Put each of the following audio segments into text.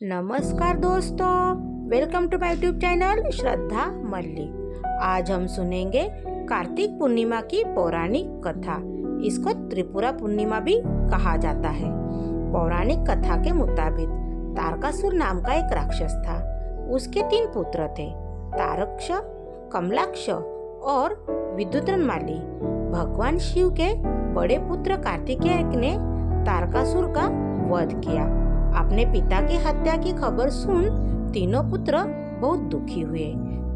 नमस्कार दोस्तों, welcome to my YouTube channel Shraddha Mallik. आज हम सुनेंगे कार्तिक पूर्णिमा की पौराणिक कथा। इसको त्रिपुरा पूर्णिमा भी कहा जाता है। पौराणिक कथा के मुताबिक तारकासुर नाम का एक राक्षस था। उसके 3 पुत्र थे, तारक्ष, कमलाक्ष और विद्युतरनमाली। भगवान शिव के बड़े पुत्र कार्तिकेय ने तारकासुर का वध किया। अपने पिता की हत्या की खबर सुन तीनों पुत्र बहुत दुखी हुए।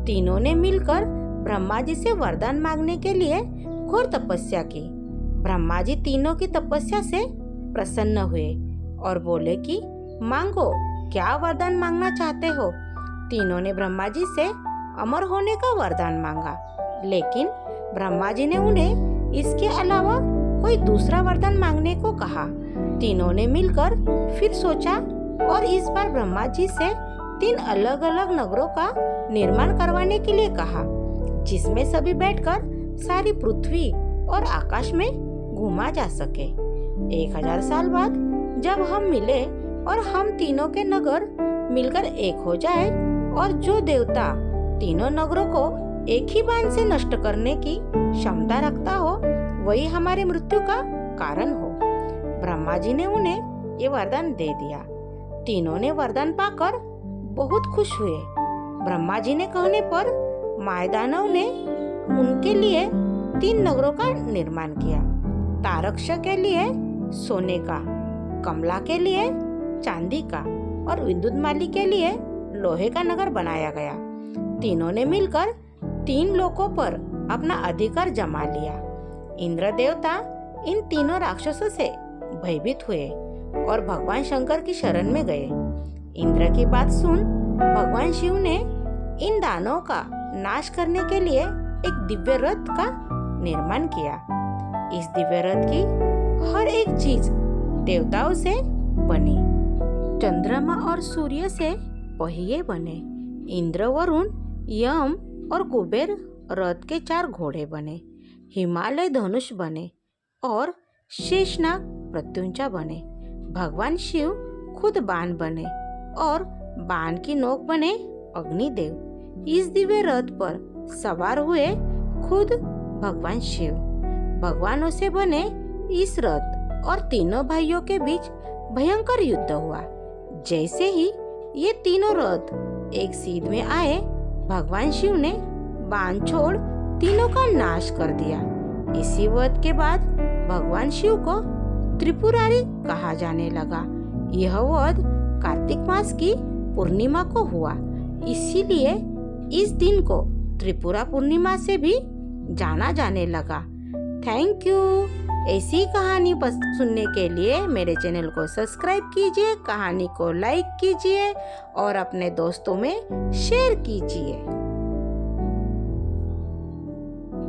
तीनों ने मिलकर ब्रह्मा जी से वरदान मांगने के लिए घोर तपस्या की। ब्रह्मा जी तीनों की तपस्या से प्रसन्न हुए और बोले कि मांगो, क्या वरदान मांगना चाहते हो। तीनों ने ब्रह्मा जी से अमर होने का वरदान मांगा, लेकिन ब्रह्मा जी ने उन्हें इसके अलावा कोई दूसरा वरदान मांगने को कहा। तीनों ने मिलकर फिर सोचा और इस बार ब्रह्मा जी से 3 अलग अलग नगरों का निर्माण करवाने के लिए कहा, जिसमें सभी बैठकर सारी पृथ्वी और आकाश में घूमा जा सके। 1000 साल बाद जब हम मिले और हम तीनों के नगर मिलकर एक हो जाए और जो देवता तीनों नगरों को एक ही बाण से नष्ट करने की क्षमता रखता हो, वही हमारी मृत्यु का कारण हो। ब्रह्मा जी ने उन्हें ये वरदान दे दिया। तीनों ने वरदान पाकर बहुत खुश हुए। ब्रह्मा जी ने कहने पर मायदानव ने उनके लिए 3 नगरों का निर्माण किया। तारक्ष के लिए सोने का, कमला के लिए चांदी का और विद्युतमाली के लिए लोहे का नगर बनाया गया। तीनों ने मिलकर 3 लोकों पर अपना अधिकार जमा लिया। इंद्र देवता इन तीनों राक्षसों से भयभीत हुए और भगवान शंकर की शरण में गए। इंद्र की बात सुन भगवान शिव ने इन दानवों का नाश करने के लिए एक दिव्य रथ का निर्माण किया। इस दिव्य रथ की हर एक चीज देवताओं से बनी। चंद्रमा और सूर्य से पहिए बने। इंद्र, वरुण, यम और कुबेर रथ के 4 घोड़े बने। हिमालय धनुष बने और शेषनाग प्रत्युंचा बने। भगवान शिव खुद बाण बने और बाण की नोक बने अग्निदेव। इस दिव्य रथ पर सवार हुए खुद भगवान शिव। भगवानों से बने इस रथ और तीनों भाइयों के बीच भयंकर युद्ध हुआ। जैसे ही ये तीनों रथ एक सीध में आए, भगवान शिव ने बाण छोड़ तीनों का नाश कर दिया। इसी वध के बाद भगवान शिव को त्रिपुरारी कहा जाने लगा। यह वध कार्तिक मास की पूर्णिमा को हुआ, इसीलिए इस दिन को त्रिपुरा पूर्णिमा से भी जाना जाने लगा। Thank you. ऐसी कहानी सुनने के लिए मेरे चैनल को सब्सक्राइब कीजिए, कहानी को लाइक कीजिए और अपने दोस्तों में शेयर कीजिए।